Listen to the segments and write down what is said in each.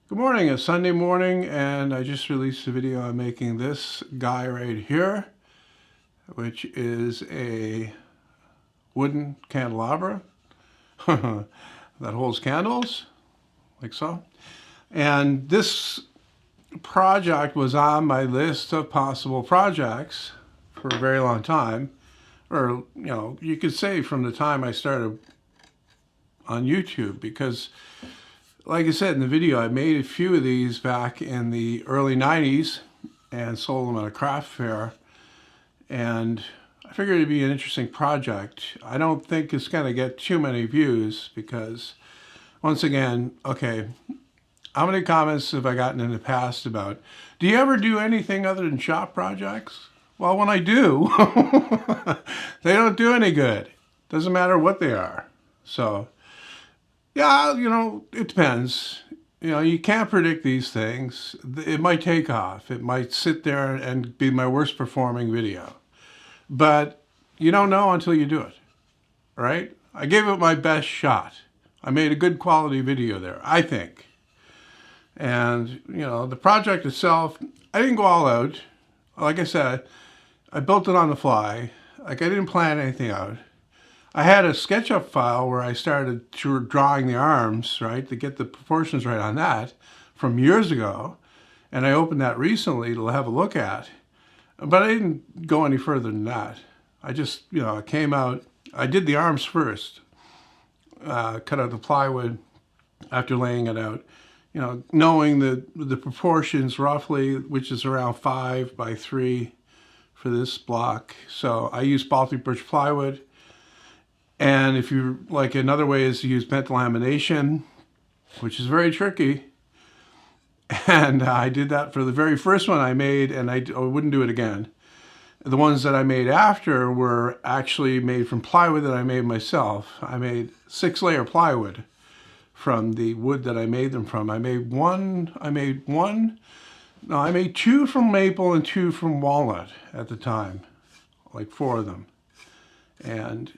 Good morning, it's Sunday morning and I just released a video on making this guy right here, which is a wooden candelabra that holds candles, like so. And this project was on my list of possible projects for a very long time, or you could say from the time I started on YouTube, because like I said in the video, I made a few of these back in the early 90s and sold them at a craft fair. And I figured it'd be an interesting project. I don't think it's going to get too many views because, once again, okay, how many comments have I gotten in the past about, do you ever do anything other than shop projects? Well, when I do, they don't do any good. Doesn't matter what they are. So, yeah, it depends. You can't predict these things. It might take off. It might sit there and be my worst performing video. But you don't know until you do it, right? I gave it my best shot. I made a good quality video there, I think. And, the project itself, I didn't go all out. Like I said, I built it on the fly. Like, I didn't plan anything out. I had a SketchUp file where I started drawing the arms, right, to get the proportions right on that from years ago. And I opened that recently to have a look at. But I didn't go any further than that. I just, I came out, I did the arms first, cut out the plywood after laying it out, knowing the proportions roughly, which is around 5 by 3 for this block. So I used Baltic birch plywood. And if you like, another way is to use bent lamination, which is very tricky. And I did that for the very first one I made, and I wouldn't do it again. The ones that I made after were actually made from plywood that I made myself. I made 6-layer plywood from the wood that I made them from. I made two from maple and 2 from walnut at the time, like 4 of them. And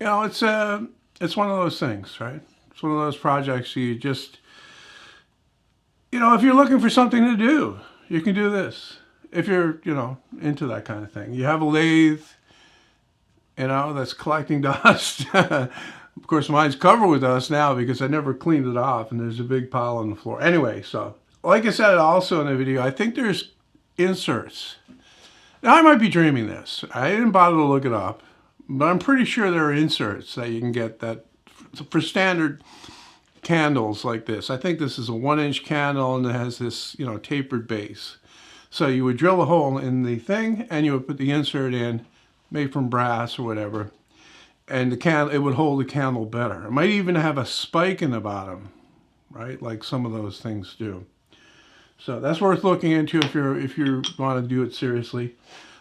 it's one of those things, right? It's one of those projects you just, if you're looking for something to do, you can do this. If you're, into that kind of thing. You have a lathe, that's collecting dust. Of course, mine's covered with dust now because I never cleaned it off and there's a big pile on the floor. Anyway, so, like I said also in the video, I think there's inserts. Now, I might be dreaming this. I didn't bother to look it up. But I'm pretty sure there are inserts that you can get that for standard candles like this. I think this is a 1-inch candle and it has this, tapered base. So you would drill a hole in the thing and you would put the insert in, made from brass or whatever. And it would hold the candle better. It might even have a spike in the bottom, right? Like some of those things do. So that's worth looking into if you want to do it seriously.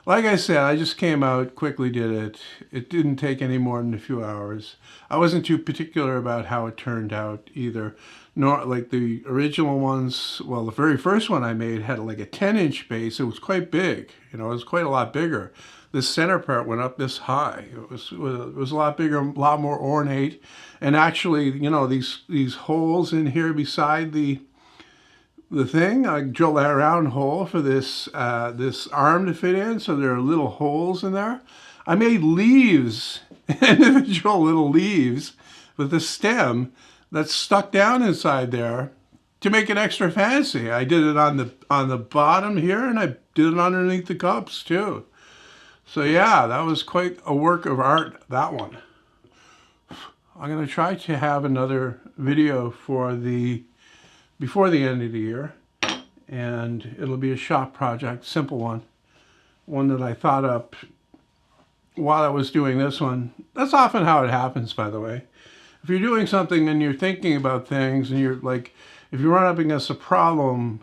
Like I said, I just came out, quickly did it. It didn't take any more than a few hours. I wasn't too particular about how it turned out either. Nor like the original ones, well, the very first one I made had like a 10-inch base. It was quite big, it was quite a lot bigger. This center part went up this high. It was a lot bigger, a lot more ornate. And actually, these holes in here beside the thing, I drilled that round hole for this arm to fit in, so there are little holes in there. I made leaves, individual little leaves with a stem that's stuck down inside there to make it extra fancy. I did it on the bottom here, and I did it underneath the cups too. So yeah, that was quite a work of art, that one. I'm going to try to have another video before the end of the year, and it'll be a shop project, simple one that I thought up while I was doing this one. That's often how it happens, by the way. If you're doing something and you're thinking about things and you're like, if you run up against a problem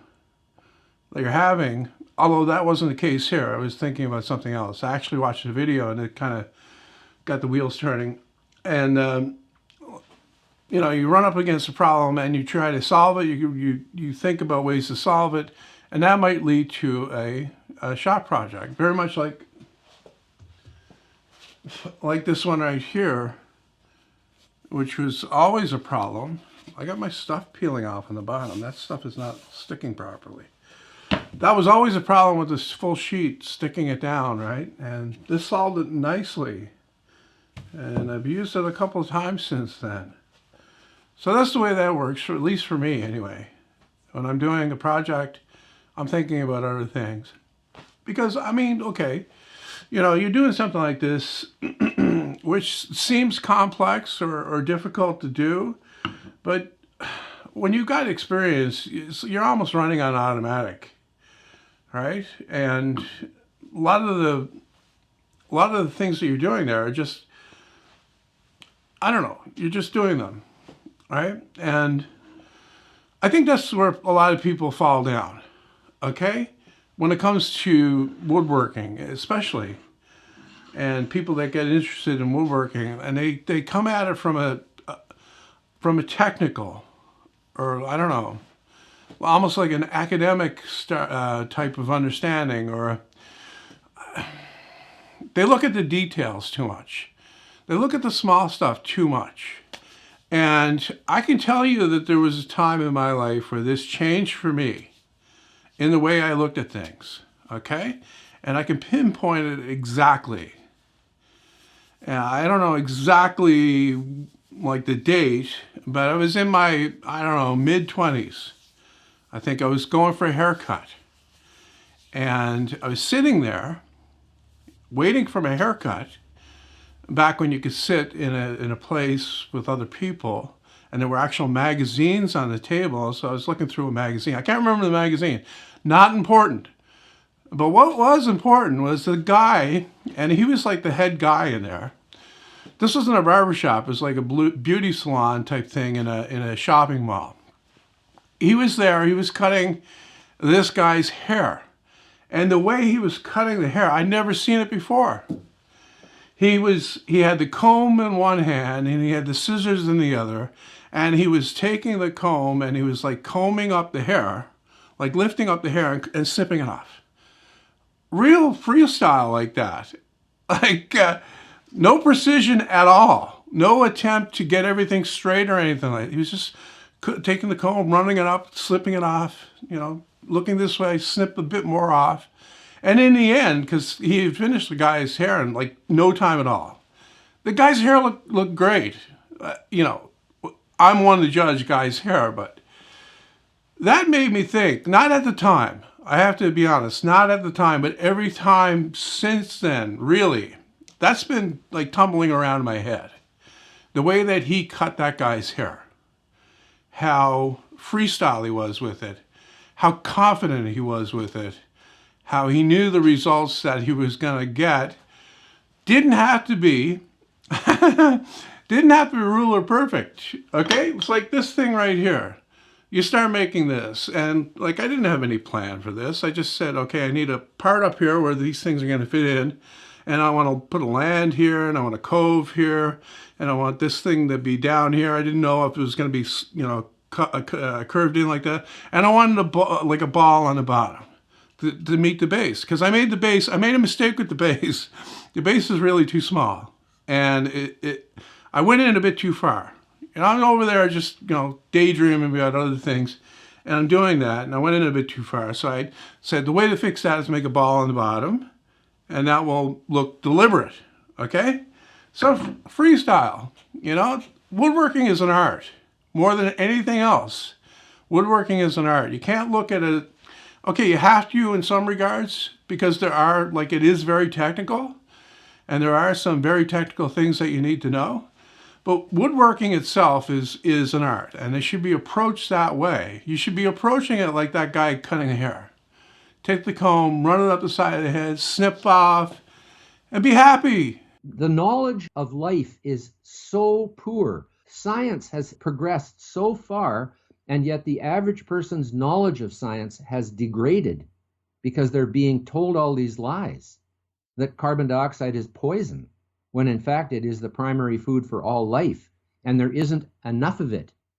that you're having, although that wasn't the case here, I was thinking about something else. I actually watched the video and it kind of got the wheels turning. And you run up against a problem and you try to solve it. You think about ways to solve it, and that might lead to a shop project. Very much like this one right here, which was always a problem. I got my stuff peeling off on the bottom. That stuff is not sticking properly. That was always a problem with this full sheet, sticking it down, right? And this solved it nicely. And I've used it a couple of times since then. So that's the way that works, or at least for me anyway. When I'm doing a project, I'm thinking about other things. Because, I mean, okay, you know, you're doing something like this, which seems complex or difficult to do, but when you've got experience, you're almost running on automatic, right? And a lot of the things that you're doing there are just, I don't know, you're just doing them, right? And I think that's where a lot of people fall down, okay? When it comes to woodworking, especially, and people that get interested in woodworking, and they come at it from a technical, or I don't know, almost like an academic type of understanding, or they look at the details too much. They look at the small stuff too much. And I can tell you that there was a time in my life where this changed for me in the way I looked at things, okay? And I can pinpoint it exactly. And I don't know exactly like the date, but I was in my, I don't know, mid-20s. I think I was going for a haircut. And I was sitting there waiting for my haircut, back when you could sit in a place with other people, and there were actual magazines on the table. So I was looking through a magazine. I can't remember the magazine. Not important. But what was important was the guy, and he was like the head guy in there. This wasn't a barber shop. It was like a beauty salon type thing in a shopping mall. He was there. He was cutting this guy's hair. And the way he was cutting the hair, I'd never seen it before. He had the comb in one hand and he had the scissors in the other, and he was taking the comb and he was like combing up the hair, like lifting up the hair and snipping it off. Real freestyle like that. Like no precision at all. No attempt to get everything straight or anything like that. He was just taking the comb, running it up, slipping it off, you know, looking this way, snip a bit more off. And in the end, because he had finished the guy's hair in like no time at all, the guy's hair looked great. You know, I'm one to judge guys' hair, but that made me think, not at the time, I have to be honest, not at the time, but every time since then, really, that's been like tumbling around in my head. The way that he cut that guy's hair, how freestyle he was with it, how confident he was with it, how he knew the results that he was going to get. Didn't have to be ruler perfect, okay? It's like this thing right here. You start making this, and like I didn't have any plan for this. I just said, okay, I need a part up here where these things are going to fit in, and I want to put a land here, and I want a cove here, and I want this thing to be down here. I didn't know if it was going to be, you know, curved in like that, and I wanted like a ball on the bottom to meet the base, because I made a mistake with the base. The base is really too small, and I went in a bit too far. And I'm over there just, you know, daydreaming about other things, and I'm doing that, and I went in a bit too far. So I said the way to fix that is to make a ball on the bottom, and that will look deliberate, okay? So freestyle, you know, woodworking is an art more than anything else. Woodworking is an art. You can't look at it. Okay, you have to in some regards, because there are, like, it is very technical, and there are some very technical things that you need to know. But woodworking itself is an art, and it should be approached that way. You should be approaching it like that guy cutting hair. Take the comb, run it up the side of the head, snip off, and be happy. The knowledge of life is so poor. Science has progressed so far, and yet the average person's knowledge of science has degraded because they're being told all these lies, that carbon dioxide is poison, when in fact it is the primary food for all life, and there isn't enough of it